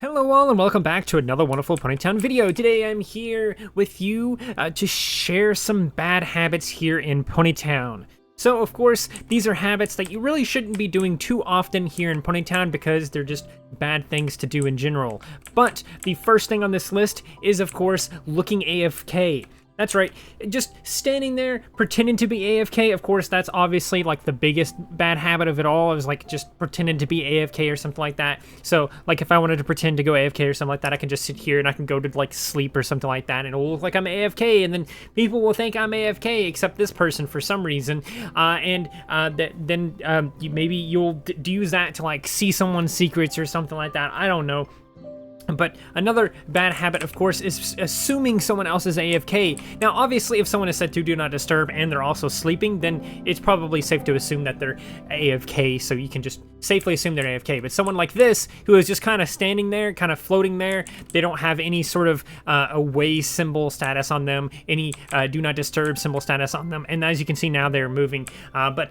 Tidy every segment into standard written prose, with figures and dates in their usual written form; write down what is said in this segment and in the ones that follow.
Hello all and welcome back to another wonderful Ponytown video. Today I'm here with you to share some bad habits here in Ponytown. So of course, these are habits that you really shouldn't be doing too often here in Ponytown because they're just bad things to do in general. But the first thing on this list is of course looking AFK. That's right, just standing there, pretending to be AFK. Of course, that's obviously like the biggest bad habit of it all, is like just pretending to be AFK or something like that. So like if I wanted to pretend to go AFK or something like that, I can just sit here and I can go to like sleep or something like that, and it'll look like I'm AFK, and then people will think I'm AFK, except this person for some reason. Maybe you'll use that to like see someone's secrets or something like that. I don't know. But another bad habit, of course, is assuming someone else is AFK. Now, obviously, if someone is set to Do Not Disturb and they're also sleeping, then it's probably safe to assume that they're AFK, so you can just safely assume they're AFK. But someone like this, who is just kind of standing there, kind of floating there, they don't have any sort of away symbol status on them, any Do Not Disturb symbol status on them, and as you can see now, they're moving. But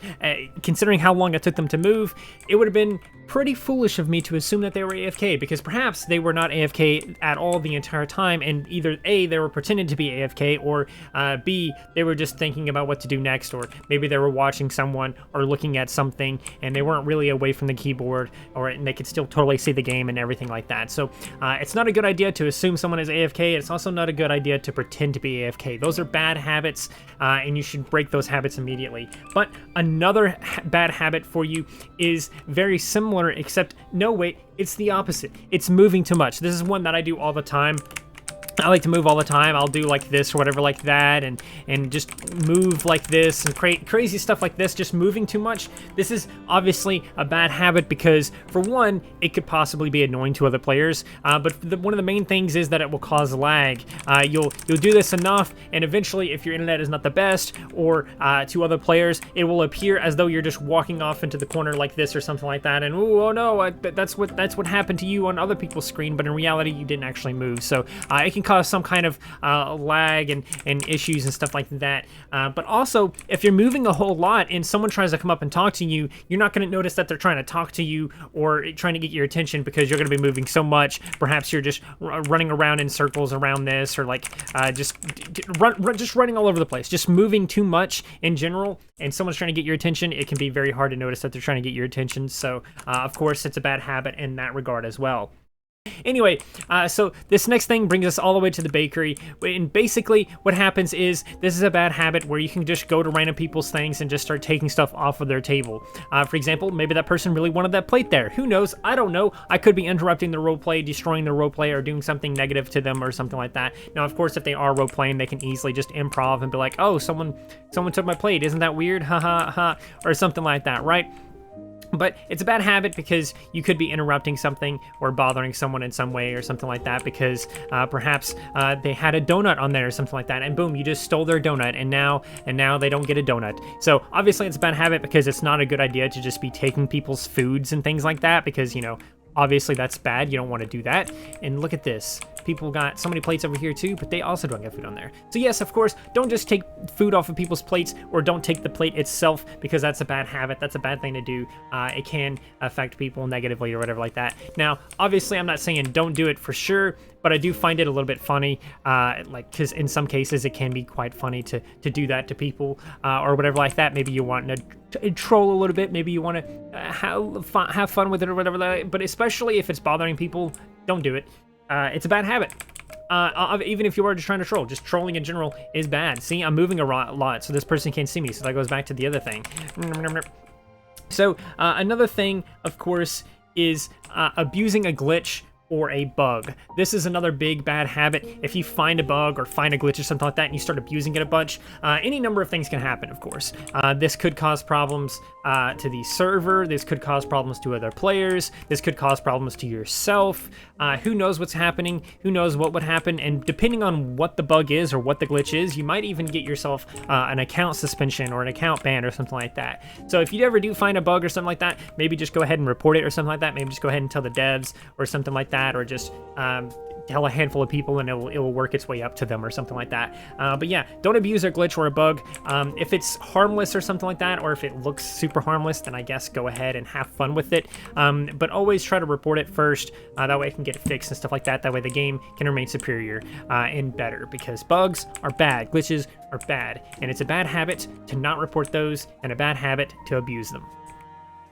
considering how long it took them to move, it would have been pretty foolish of me to assume that they were AFK, because perhaps they were not AFK at all the entire time, and either A, they were pretending to be AFK, or B, they were just thinking about what to do next, or maybe they were watching someone or looking at something and they weren't really away from the keyboard, and they could still totally see the game and everything like that. So it's not a good idea to assume someone is AFK. It's also not a good idea to pretend to be AFK. Those are bad habits, and you should break those habits immediately. But another bad habit for you is very similar, except no, wait, it's the opposite. It's moving too much. This is one that I do all the time. I like to move all the time. I'll do like this or whatever like that, and just move like this and crazy stuff like this, just moving too much. This is obviously a bad habit because, for one, it could possibly be annoying to other players, but one of the main things is that it will cause lag. You'll do this enough, and eventually, if your internet is not the best, or to other players, it will appear as though you're just walking off into the corner like this or something like that, and ooh, oh no, that's what happened to you on other people's screen, but in reality, you didn't actually move. So it can cause some kind of lag and issues and stuff like that. But also, if you're moving a whole lot and someone tries to come up and talk to you, you're not going to notice that they're trying to talk to you or trying to get your attention, because you're going to be moving so much. Perhaps you're just running around in circles around this, or like just running all over the place, just moving too much in general, and someone's trying to get your attention. It can be very hard to notice that they're trying to get your attention. So of course, it's a bad habit in that regard as well. Anyway, so this next thing brings us all the way to the bakery, and basically what happens is, this is a bad habit where you can just go to random people's things and just start taking stuff off of their table. For example, maybe that person really wanted that plate there. Who knows? I don't know. I could be interrupting the roleplay, destroying the roleplay, or doing something negative to them or something like that. Now, of course, if they are roleplaying, they can easily just improv and be like, oh, someone took my plate. Isn't that weird? Ha ha ha, or something like that, right? But it's a bad habit because you could be interrupting something or bothering someone in some way or something like that, because perhaps they had a donut on there or something like that, and boom, you just stole their donut, and now they don't get a donut. So obviously it's a bad habit because it's not a good idea to just be taking people's foods and things like that, because, you know, obviously that's bad. You don't want to do that. And look at this. People got so many plates over here too, but they also don't get food on there. So yes, of course, don't just take food off of people's plates, or don't take the plate itself, because that's a bad habit. That's a bad thing to do. It can affect people negatively or whatever like that. Now, obviously, I'm not saying don't do it for sure, but I do find it a little bit funny, because in some cases it can be quite funny to do that to people, or whatever like that. Maybe you want to troll a little bit. Maybe you want to have fun with it or whatever. But especially if it's bothering people, don't do it. It's a bad habit. Even if you are just trying to troll, just trolling in general is bad. See, I'm moving a lot, so this person can't see me, so that goes back to the other thing. So another thing, of course, is abusing a glitch or a bug. This is another big bad habit. If you find a bug or find a glitch or something like that and you start abusing it a bunch, any number of things can happen, of course. This could cause problems to the server. This could cause problems to other players. This could cause problems to yourself. Who knows what's happening? Who knows what would happen? And depending on what the bug is or what the glitch is, you might even get yourself an account suspension or an account ban or something like that. So if you ever do find a bug or something like that, maybe just go ahead and report it or something like that. Maybe just go ahead and tell the devs or something like that, or just tell a handful of people and it will work its way up to them or something like that. But yeah, don't abuse a glitch or a bug. If it's harmless or something like that, or if it looks super harmless, then I guess go ahead and have fun with it. But always try to report it first. That way I can get it fixed and stuff like that. That way the game can remain superior and better, because bugs are bad, glitches are bad, and it's a bad habit to not report those and a bad habit to abuse them.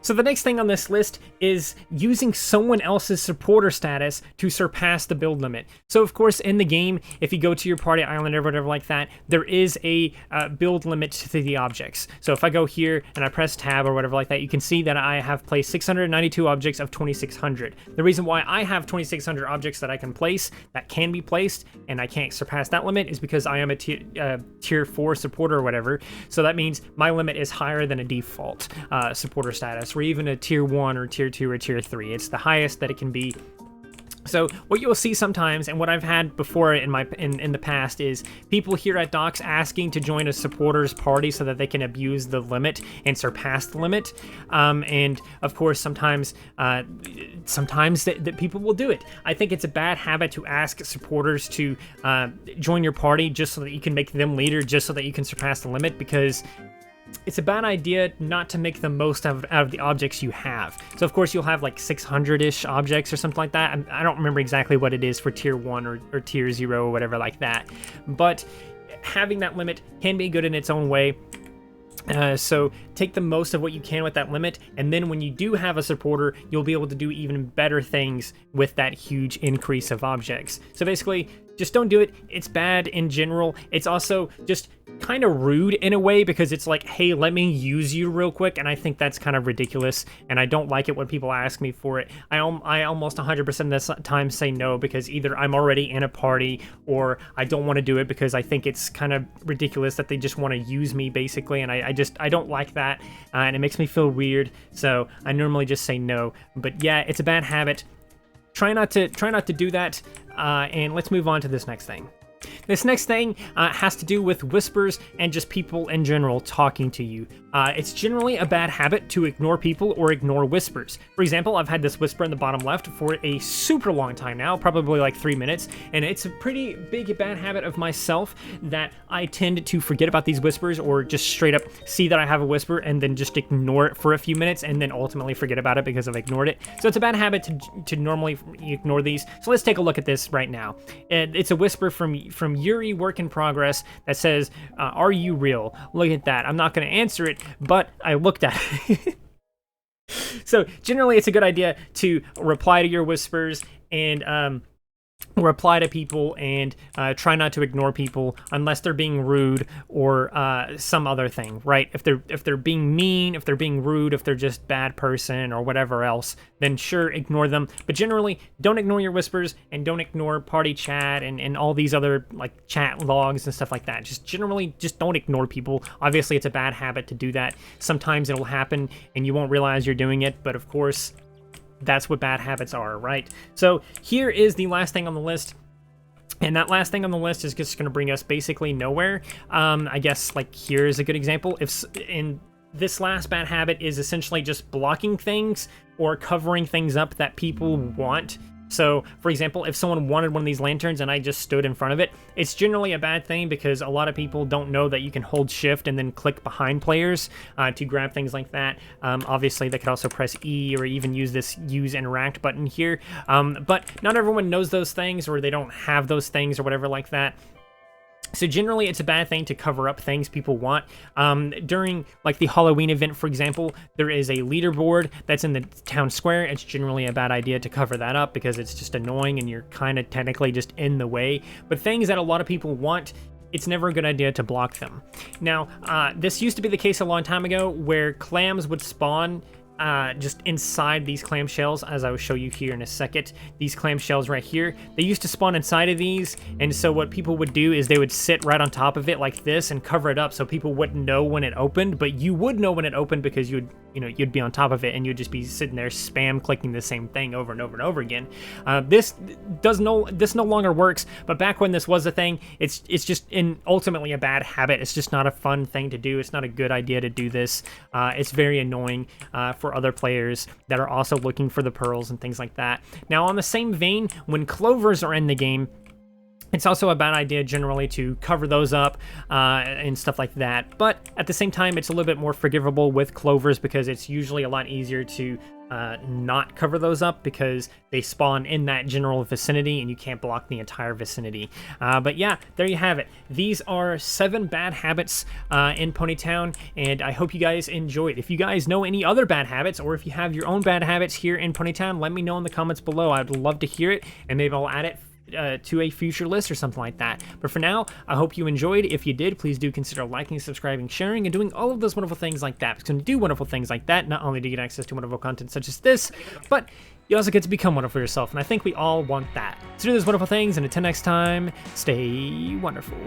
So the next thing on this list is using someone else's supporter status to surpass the build limit. So of course in the game, if you go to your party island or whatever like that, there is a build limit to the objects. So if I go here and I press tab or whatever like that, you can see that I have placed 692 objects of 2,600. The reason why I have 2,600 objects that I can place, that can be placed, and I can't surpass that limit is because I am a tier 4 supporter or whatever. So that means my limit is higher than a default supporter status, or even a tier 1 or tier 2 or tier 3. It's the highest that it can be. So what you'll see sometimes, and what I've had before in the past, is people here at Docks asking to join a supporters party so that they can abuse the limit and surpass the limit. And of course, sometimes that people will do it. I think it's a bad habit to ask supporters to join your party just so that you can make them leader, just so that you can surpass the limit, because it's a bad idea not to make the most out of the objects you have. So of course you'll have like 600-ish objects or something like that. I don't remember exactly what it is for tier 1 or tier 0 or whatever like that. But having that limit can be good in its own way. So take the most of what you can with that limit, and then when you do have a supporter, you'll be able to do even better things with that huge increase of objects. So basically, just don't do it. It's bad in general. It's also just kind of rude in a way, because it's like, hey, let me use you real quick, and I think that's kind of ridiculous, and I don't like it when people ask me for it. I almost 100% of the time say no, because either I'm already in a party, or I don't want to do it because I think it's kind of ridiculous that they just want to use me, basically, and I don't like that, and it makes me feel weird, so I normally just say no. But yeah, it's a bad habit. Try not to do that, and let's move on to this next thing. This next thing has to do with whispers and just people in general talking to you. It's generally a bad habit to ignore people or ignore whispers. For example, I've had this whisper in the bottom left for a super long time now, probably like 3 minutes, and it's a pretty big bad habit of myself that I tend to forget about these whispers, or just straight up see that I have a whisper and then just ignore it for a few minutes and then ultimately forget about it because I've ignored it. So it's a bad habit to normally ignore these. So let's take a look at this right now. It's a whisper from Yuri Work in Progress that says, are you real? Look at that. I'm not going to answer it, but I looked at it. So generally it's a good idea to reply to your whispers and reply to people, and try not to ignore people unless they're being rude or some other thing, right? If they're being mean, if they're being rude, if they're just bad person or whatever else, then sure, ignore them. But generally, don't ignore your whispers, and don't ignore party chat and all these other like chat logs and stuff like that. Just generally, just don't ignore people. Obviously, it's a bad habit to do that. Sometimes it'll happen and you won't realize you're doing it, but of course, that's what bad habits are, right? So here is the last thing on the list. And that last thing on the list is just going to bring us basically nowhere. I guess like here's a good example. In this last bad habit is essentially just blocking things or covering things up that people want. So, for example, if someone wanted one of these lanterns and I just stood in front of it, it's generally a bad thing because a lot of people don't know that you can hold shift and then click behind players to grab things like that. Obviously, they could also press E or even use this use interact button here. But not everyone knows those things, or they don't have those things or whatever like that. So generally, it's a bad thing to cover up things people want. During like the Halloween event, for example, there is a leaderboard that's in the town square. It's generally a bad idea to cover that up because it's just annoying and you're kind of technically just in the way. But things that a lot of people want, it's never a good idea to block them. Now, this used to be the case a long time ago where clams would spawn just inside these clamshells, as I will show you here in a second. These clamshells right here, they used to spawn inside of these, and so what people would do is they would sit right on top of it like this and cover it up so people wouldn't know when it opened, but you would know when it opened because you would you'd be on top of it and you'd just be sitting there spam clicking the same thing over and over and over again. This no longer works, but back when this was a thing, it's just ultimately a bad habit. It's just not a fun thing to do. It's not a good idea to do this. It's very annoying for other players that are also looking for the pearls and things like that. Now, on the same vein, when clovers are in the game, it's also a bad idea generally to cover those up and stuff like that. But at the same time, it's a little bit more forgivable with clovers because it's usually a lot easier to not cover those up because they spawn in that general vicinity and you can't block the entire vicinity. But yeah, there you have it. These are 7 bad habits in Ponytown, and I hope you guys enjoyed. If you guys know any other bad habits, or if you have your own bad habits here in Ponytown, let me know in the comments below. I'd love to hear it, and maybe I'll add it to a future list or something like that. But for now, I hope you enjoyed. If you did, please do consider liking, subscribing, sharing, and doing all of those wonderful things like that. Because when you do wonderful things like that, not only do you get access to wonderful content such as this, but you also get to become wonderful yourself. And I think we all want that. So do those wonderful things, and until next time, stay wonderful.